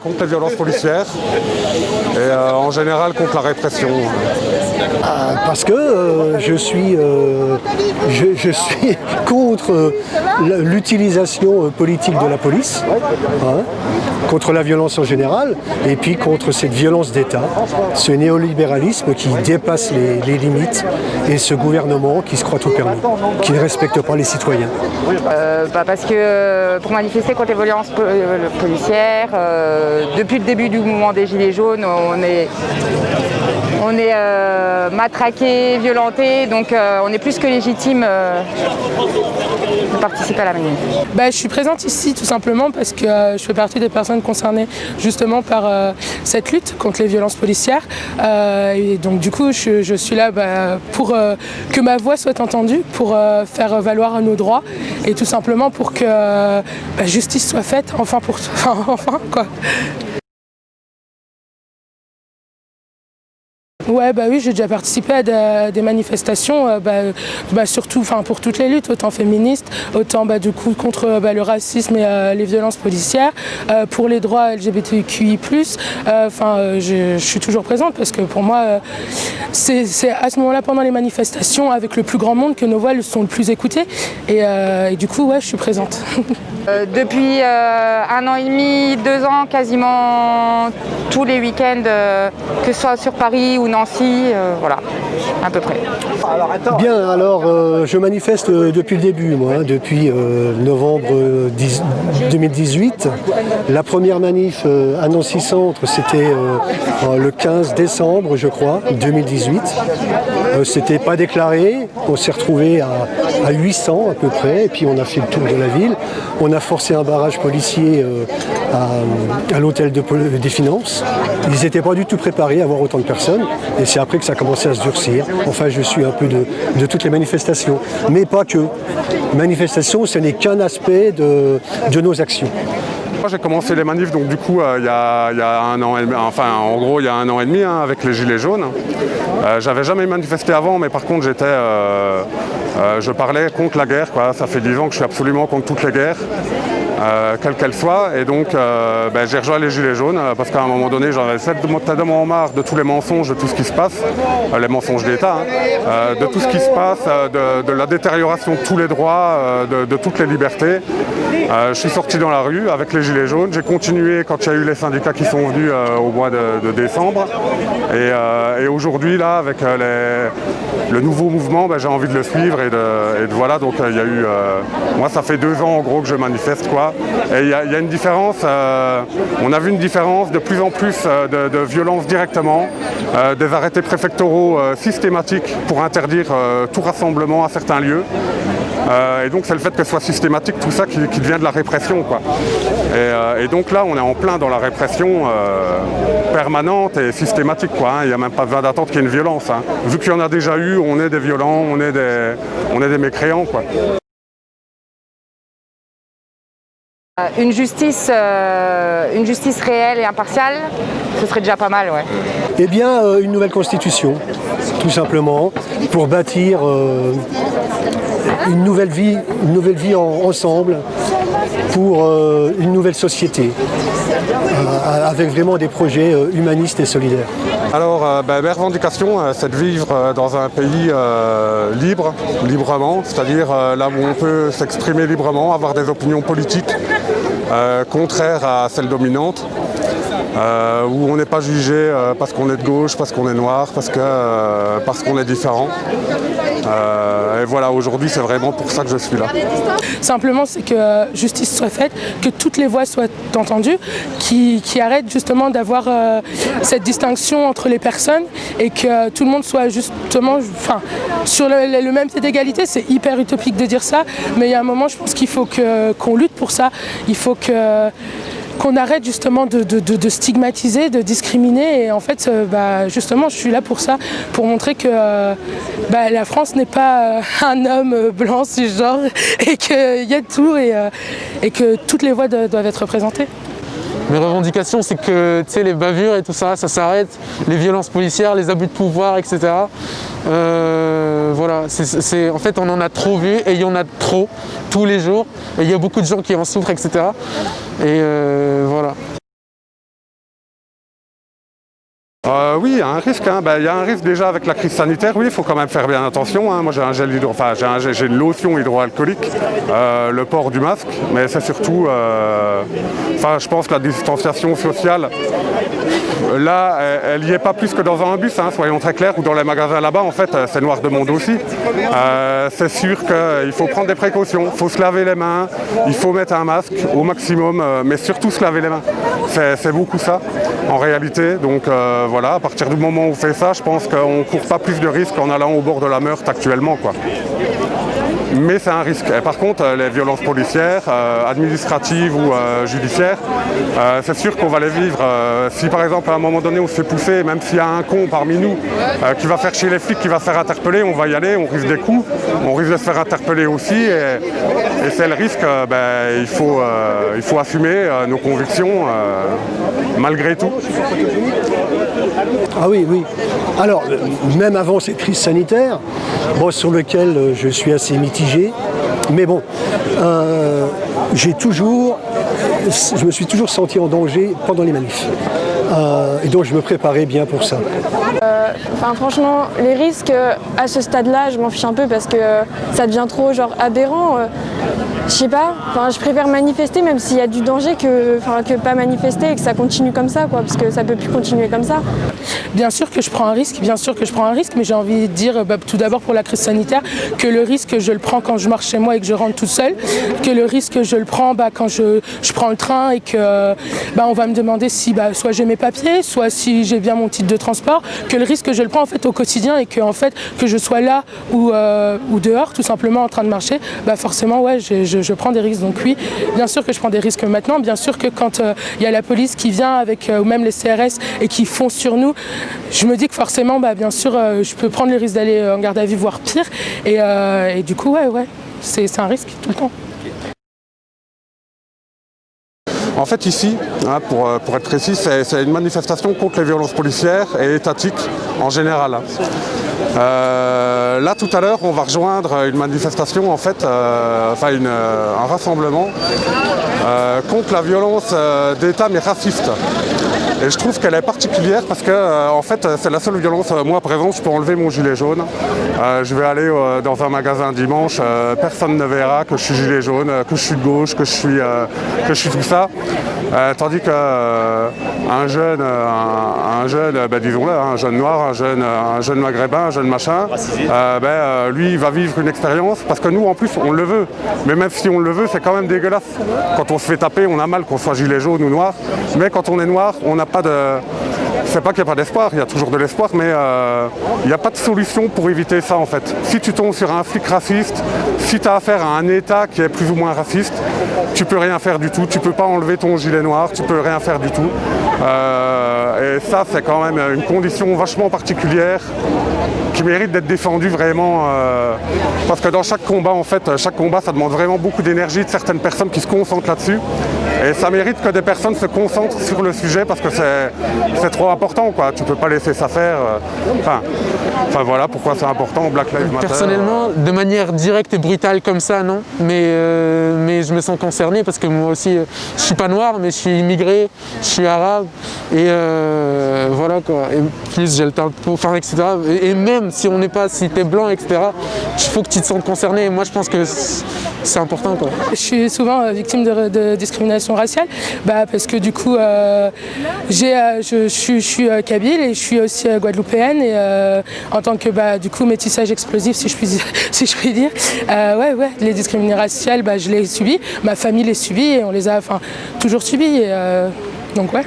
contre les violences policières et en général contre la répression. Parce que je suis contre l'utilisation politique de la police, hein, contre la violence en général, et puis contre cette violence d'État, ce néolibéralisme qui dépasse les limites, et ce gouvernement qui se croit tout permis, qui ne respecte pas les citoyens. Parce que pour manifester contre les violences policières, depuis le début du mouvement des Gilets jaunes, on est matraqué, violenté, donc on est plus que légitime de participer à la manif. Je suis présente ici tout simplement parce que je fais partie des personnes concernées justement par cette lutte contre les violences policières. Et donc du coup je suis là pour que ma voix soit entendue, pour faire valoir nos droits et tout simplement pour que justice soit faite, enfin quoi. Ouais, oui, j'ai déjà participé à des manifestations, surtout pour toutes les luttes, autant féministes, autant du coup contre le racisme et les violences policières, pour les droits LGBTQI+. Je suis toujours présente parce que pour moi, c'est à ce moment-là, pendant les manifestations, avec le plus grand monde, que nos voix sont le plus écoutées. Et du coup, ouais, je suis présente. Depuis 1 an et demi, 2 ans, quasiment tous les week-ends, que ce soit sur Paris ou Nancy, voilà, à peu près. Bien, alors je manifeste depuis le début, moi, depuis novembre 2018. La première manif à Nancy Centre, c'était le 15 décembre, je crois, 2018. C'était pas déclaré, on s'est retrouvé à 800 à peu près, et puis on a fait le tour de la ville. On a forcé un barrage policier à l'hôtel des Finances. Ils n'étaient pas du tout préparés à avoir autant de personnes, et c'est après que ça a commencé à se durcir. Enfin, je suis un peu de toutes les manifestations, mais pas que. Manifestation, ce n'est qu'un aspect de nos actions. Moi j'ai commencé les manifs donc du coup il y a 1 an et demi, en gros il y a 1 an et demi avec les Gilets jaunes. J'avais jamais manifesté avant, mais par contre je parlais contre la guerre, quoi. Ça fait 10 ans que je suis absolument contre toutes les guerres, quelles qu'elles soient, et donc j'ai rejoint les Gilets jaunes parce qu'à un moment donné j'en avais tellement marre de tous les mensonges, de tout ce qui se passe, les mensonges d'État, de tout ce qui se passe, de la détérioration de tous les droits, de toutes les libertés. Je suis sorti dans la rue avec les Gilets jaunes, j'ai continué quand il y a eu les syndicats qui sont venus au mois de décembre, et aujourd'hui là avec le nouveau mouvement, j'ai envie de le suivre et de voilà, donc il y a eu, moi ça fait 2 ans en gros que je manifeste, quoi, et il y a une différence, on a vu une différence de plus en plus de violence directement, des arrêtés préfectoraux systématiques pour interdire tout rassemblement à certains lieux. Et donc c'est le fait que ce soit systématique, tout ça qui devient de la répression, quoi. Et donc là on est en plein dans la répression permanente et systématique, quoi, hein. Il n'y a même pas besoin d'attendre qu'il y ait une violence, hein. Vu qu'il y en a déjà eu, on est des violents, on est des mécréants, quoi. Une justice réelle et impartiale, ce serait déjà pas mal, ouais. Eh bien, une nouvelle constitution, tout simplement, pour bâtir une nouvelle vie ensemble, pour une nouvelle société, avec vraiment des projets humanistes et solidaires. Alors, mes revendications, c'est de vivre dans un pays librement, c'est-à-dire là où on peut s'exprimer librement, avoir des opinions politiques contraires à celles dominantes, où on n'est pas jugé parce qu'on est de gauche, parce qu'on est noir, parce qu'on est différent. Et voilà, aujourd'hui, c'est vraiment pour ça que je suis là. Simplement, c'est que justice soit faite, que toutes les voix soient entendues, qui arrêtent justement d'avoir cette distinction entre les personnes et que tout le monde soit justement sur le même pied d'égalité. C'est hyper utopique de dire ça, mais il y a un moment, je pense qu'il faut qu'on lutte pour ça. Il faut qu'on arrête justement de stigmatiser, de discriminer, et en fait justement je suis là pour ça, pour montrer que la France n'est pas un homme blanc cisgenre et qu'il y a de tout et que toutes les voix doivent être représentées. Mes revendications, c'est que les bavures et tout ça, ça s'arrête, les violences policières, les abus de pouvoir, etc. Voilà, en fait on en a trop vu et il y en a trop tous les jours, et il y a beaucoup de gens qui en souffrent, etc. Et voilà. Oui, il y a un risque. Il y a un risque déjà avec la crise sanitaire. Oui, il faut quand même faire bien attention. Moi, j'ai un gel j'ai une lotion hydroalcoolique, le port du masque, mais c'est surtout, je pense que la distanciation sociale, là, elle n'y est pas plus que dans un bus, soyons très clairs, ou dans les magasins là-bas, en fait, c'est noir de monde aussi. C'est sûr qu'il faut prendre des précautions, il faut se laver les mains, il faut mettre un masque au maximum, mais surtout se laver les mains. C'est beaucoup ça, en réalité. Donc voilà, à partir du moment où on fait ça, je pense qu'on ne court pas plus de risques en allant au bord de la Meurthe actuellement, quoi. Mais c'est un risque. Et par contre, les violences policières, administratives ou judiciaires, c'est sûr qu'on va les vivre. Si par exemple à un moment donné on se fait pousser, même s'il y a un con parmi nous qui va faire chier les flics, qui va se faire interpeller, on va y aller, on risque des coups, on risque de se faire interpeller aussi. Et c'est le risque, il faut assumer nos convictions malgré tout. Ah oui, oui. Alors, même avant cette crise sanitaire, sur lequel je suis assez mitigé, mais bon, je me suis toujours senti en danger pendant les manifs. Et donc je me préparais bien pour ça. Franchement, les risques, à ce stade-là, je m'en fiche un peu parce que ça devient trop aberrant. Je sais pas, je préfère manifester même s'il y a du danger que pas manifester et que ça continue comme ça, parce que ça peut plus continuer comme ça. Bien sûr que je prends un risque, mais j'ai envie de dire tout d'abord pour la crise sanitaire que le risque je le prends quand je marche chez moi et que je rentre toute seule, que le risque je le prends quand je prends le train et que on va me demander si soit j'ai mes papiers, soit si j'ai bien mon titre de transport, que le risque je le prends en fait au quotidien et que je sois là ou dehors tout simplement en train de marcher, forcément ouais je prends des risques. Donc oui, bien sûr que je prends des risques maintenant, bien sûr que quand il y a la police qui vient avec ou même les CRS et qui foncent sur nous, je me dis que forcément bien sûr je peux prendre le risque d'aller en garde à vue voire pire et du coup ouais c'est un risque tout le temps. En fait ici, pour être précis, c'est une manifestation contre les violences policières et étatiques en général. Là tout à l'heure on va rejoindre une manifestation en fait, un rassemblement contre la violence d'État mais raciste. Et je trouve qu'elle est particulière parce que en fait c'est la seule violence. Moi par exemple je peux enlever mon gilet jaune, je vais aller dans un magasin dimanche, personne ne verra que je suis gilet jaune, que je suis de gauche, que je suis tout ça. Tandis qu'un jeune, disons-le, un jeune noir, un jeune maghrébin, un jeune machin, lui il va vivre une expérience parce que nous en plus on le veut. Mais même si on le veut, c'est quand même dégueulasse. Quand on se fait taper, on a mal qu'on soit gilet jaune ou noir. Mais quand on est noir, on n'a pas de... C'est pas qu'il n'y a pas d'espoir, il y a toujours de l'espoir, mais il n'y a pas de solution pour éviter ça en fait. Si tu tombes sur un flic raciste, si tu as affaire à un État qui est plus ou moins raciste, tu peux rien faire du tout, tu peux pas enlever ton gilet noir, tu peux rien faire du tout. Et ça c'est quand même une condition vachement particulière qui mérite d'être défendue vraiment. Parce que dans chaque combat en fait, chaque combat ça demande vraiment beaucoup d'énergie de certaines personnes qui se concentrent là-dessus. Et ça mérite que des personnes se concentrent sur le sujet parce que c'est trop important, quoi. Tu peux pas laisser ça faire. Enfin voilà pourquoi c'est important, Black Lives Matter. Personnellement, de manière directe et brutale comme ça, non. Mais je me sens concerné parce que moi aussi, je suis pas noir, mais je suis immigré, je suis arabe. Et voilà quoi. Et plus j'ai le teint de peau, etc. Et même si on n'est pas, si t'es blanc, etc., il faut que tu te sentes concerné. Et moi je pense que c'est important, quoi. Je suis souvent victime de discrimination raciale, parce que du coup je suis kabyle et je suis aussi guadeloupéenne et en tant que du coup métissage explosif si je puis dire, les discriminations raciales je les ai subies, ma famille les subit et on les a toujours subies et, donc ouais.